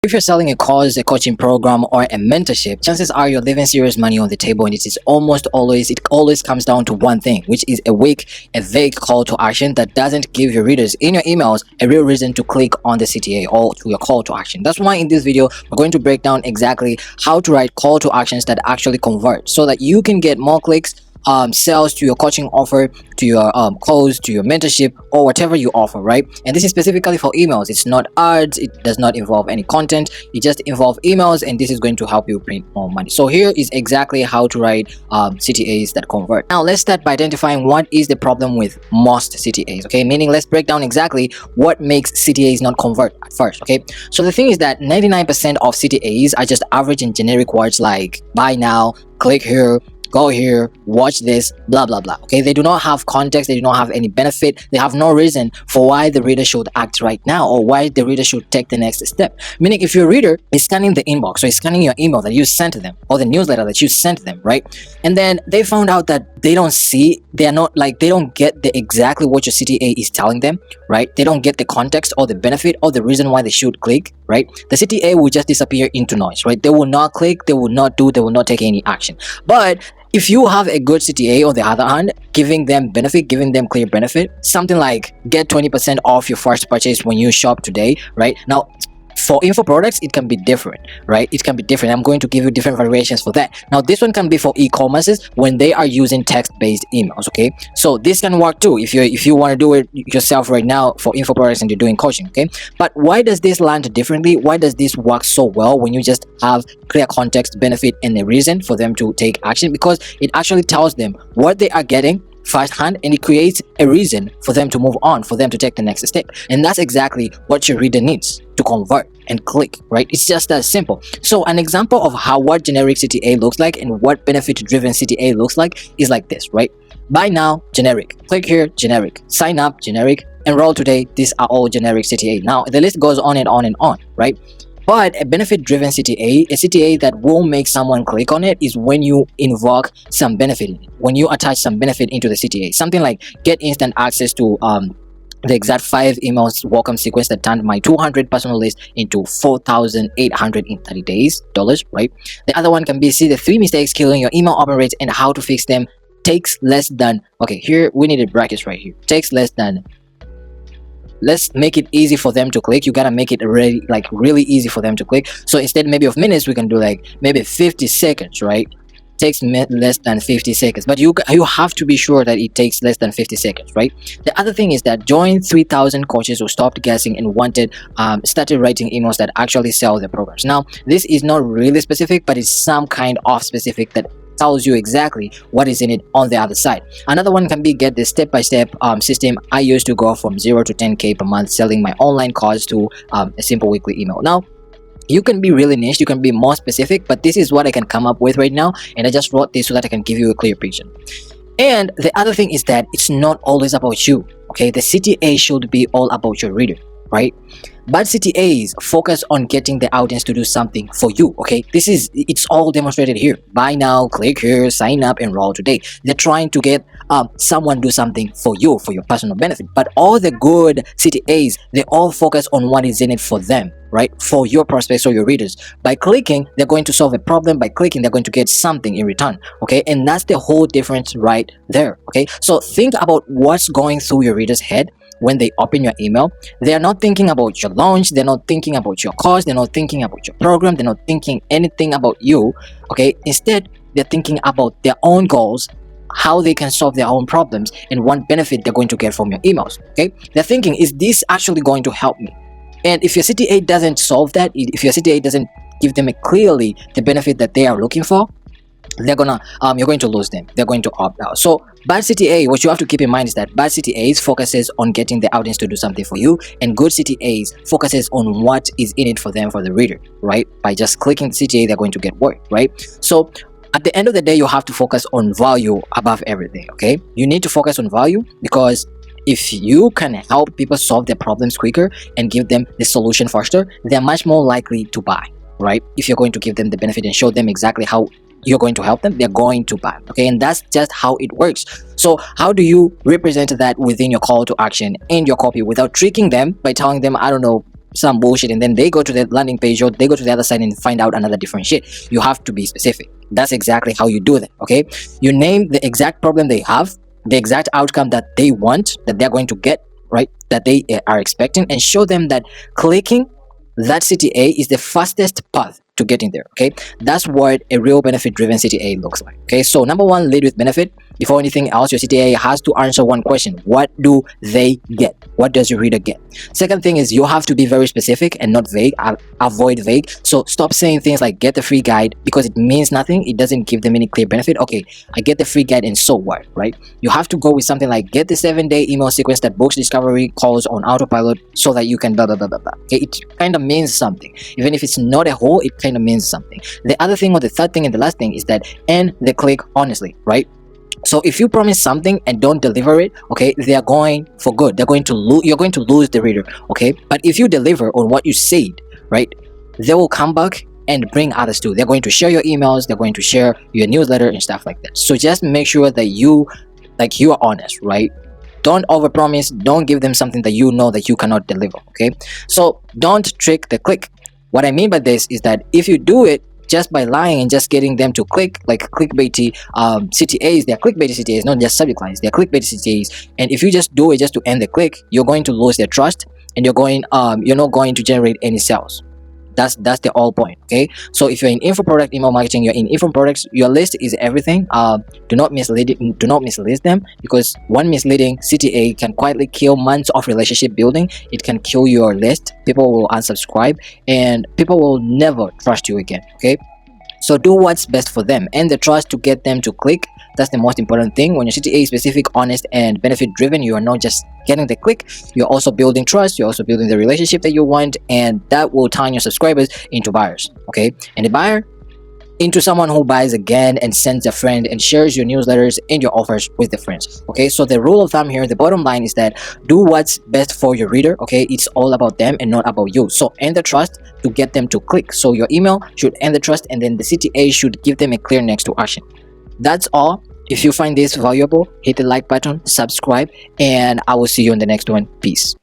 If you're selling a course, a coaching program, or a mentorship, chances are you're leaving serious money on the table, and it always comes down to one thing, which is a vague call to action that doesn't give your readers in your emails a real reason to click on the CTA or to your call to action. That's why in this video, we're going to break down exactly how to write call to actions that actually convert so that you can get more clicks, sales to your coaching offer, to your course, to your mentorship, or whatever you offer, right? And this is specifically for emails. It's not ads, it does not involve any content, it just involves emails, and this is going to help you print more money. So here is exactly how to write CTAs that convert. Now let's start by identifying what is the problem with most CTAs, okay? Meaning, let's break down exactly what makes CTAs not convert at first, okay? So the thing is that 99% of CTAs are just average and generic words like buy now, click here, go here, watch this, blah blah blah. Okay, they do not have context, they do not have any benefit, they have no reason for why the reader should act right now or why the reader should take the next step. Meaning, if your reader is scanning the inbox or is scanning your email that you sent to them or the newsletter that you sent to them, right, and then they found out that they don't get the exactly what your CTA is telling them, right? They don't get the context or the benefit or the reason why they should click, right? The CTA will just disappear into noise, right? They will not click, they will not take any action. But if you have a good CTA, on the other hand, giving them benefit, giving them clear benefit, something like get 20% off your first purchase when you shop today, right? Now, for info products, it can be different, right? It can be different. I'm going to give you different variations for that. Now, this one can be for e-commerces when they are using text-based emails, okay? So this can work too if you want to do it yourself right now for info products and you're doing coaching, okay? But why does this land differently? Why does this work so well when you just have clear context, benefit, and a reason for them to take action? Because it actually tells them what they are getting firsthand, and it creates a reason for them to move on, for them to take the next step. And that's exactly what your reader needs to convert and click, right? It's just that simple. So an example of what generic CTA looks like and what benefit driven CTA looks like is like this, right? Buy now, generic. Click here, generic. Sign up, generic. Enroll today. These are all generic CTA. Now the list goes on and on and on, right? But a benefit-driven CTA, a CTA that will make someone click on it, is when you invoke some benefit in it, when you attach some benefit into the CTA. Something like get instant access to the exact 5 emails welcome sequence that turned my 200 personal list into 4,800 in 30 days, right? The other one can be see the 3 mistakes killing your email open rates and how to fix them. Takes less than, okay, here we needed brackets right here. Takes less than. Let's make it easy for them to click. You gotta make it really easy for them to click. So instead maybe of minutes, we can do like maybe 50 seconds, right? Takes less than 50 seconds, but you have to be sure that it takes less than 50 seconds, right? The other thing is that join 3,000 coaches who stopped guessing and started writing emails that actually sell their programs. Now this is not really specific, but it's some kind of specific that tells you exactly what is in it on the other side. Another one can be get the step-by-step system I used to go from 0 to 10K per month selling my online course to a simple weekly email. Now you can be really niche, you can be more specific, but this is what I can come up with right now, and I just wrote this so that I can give you a clear picture. And the other thing is that it's not always about you, okay? The CTA should be all about your reader, right? Bad CTAs focus on getting the audience to do something for you, okay? It's all demonstrated here. Buy now, click here, sign up, enroll today. They're trying to get someone do something for you, for your personal benefit. But all the good CTAs, they all focus on what is in it for them, right? For your prospects or your readers. By clicking, they're going to solve a problem. By clicking, they're going to get something in return, okay? And that's the whole difference right there, okay? So think about what's going through your reader's head when they open your email. They are not thinking about your launch, they're not thinking about your course, they're not thinking about your program, they're not thinking anything about you, okay? Instead, they're thinking about their own goals, how they can solve their own problems, and what benefit they're going to get from your emails, okay? They're thinking, is this actually going to help me? And if your CTA doesn't solve that, if your CTA doesn't give them clearly the benefit that they are looking for, you're going to lose them. They're going to opt out. So bad CTA, what you have to keep in mind is that bad CTAs focuses on getting the audience to do something for you, and good CTAs focuses on what is in it for them, for the reader, right? By just clicking the CTA, they're going to get work, right? So at the end of the day, you have to focus on value above everything, okay? You need to focus on value, because if you can help people solve their problems quicker and give them the solution faster, they're much more likely to buy, right? If you're going to give them the benefit and show them exactly how you're going to help them, they're going to buy, okay? And that's just how it works. So how do you represent that within your call to action and your copy without tricking them by telling them, I don't know, some bullshit and then they go to the landing page or they go to the other side and find out another different shit. You have to be specific. That's exactly how you do that. Okay, you name the exact problem they have, the exact outcome that they want, that they're going to get, right, that they are expecting, and show them that clicking that CTA is the fastest path to getting there. Okay, that's what a real benefit driven CTA looks like. Okay, so number one, lead with benefit. Before anything else, your CTA has to answer one question: what do they get? What does your reader get? Second thing is you have to be very specific and not vague. Avoid vague. So stop saying things like get the free guide, because it means nothing. It doesn't give them any clear benefit. Okay, I get the free guide and so what, right? You have to go with something like get the 7-day email sequence that books discovery calls on autopilot so that you can blah blah blah blah blah. Okay, it kind of means something. Even if it's not a whole, it kind of means something. The other thing, or the third thing and the last thing, is that end the click honestly, right? So if you promise something and don't deliver it, okay, they are going for good. They're going to lose. You're going to lose the reader, okay? But if you deliver on what you said, right, they will come back and bring others too. They're going to share your emails. They're going to share your newsletter and stuff like that. So just make sure that you are honest, right? Don't overpromise. Don't give them something that you know that you cannot deliver, okay? So don't trick the click. What I mean by this is that if you do it just by lying and just getting them to click, like clickbaity CTAs, they're clickbaity CTAs, not just subject lines, they're clickbaity CTAs. And if you just do it just to end the click, you're going to lose their trust, and you're not going to generate any sales. That's the whole point. Okay, so if you're in info product email marketing, you're in info products, your list is everything. Do not mislead them, because one misleading CTA can quietly kill months of relationship building. It can kill your list. People will unsubscribe and people will never trust you again. Okay, so do what's best for them and the trust to get them to click. That's the most important thing. When your CTA is specific, honest, and benefit driven, you are not just getting the click, you're also building trust, you're also building the relationship that you want, and that will turn your subscribers into buyers. Okay, and the buyer into someone who buys again and sends a friend and shares your newsletters and your offers with the friends. Okay, so the rule of thumb here, the bottom line is that do what's best for your reader. Okay, it's all about them and not about you. So end the trust to get them to click. So your email should end the trust, and then the CTA should give them a clear next to action. That's all. If you find this valuable, hit the like button, subscribe, and I will see you in the next one. Peace.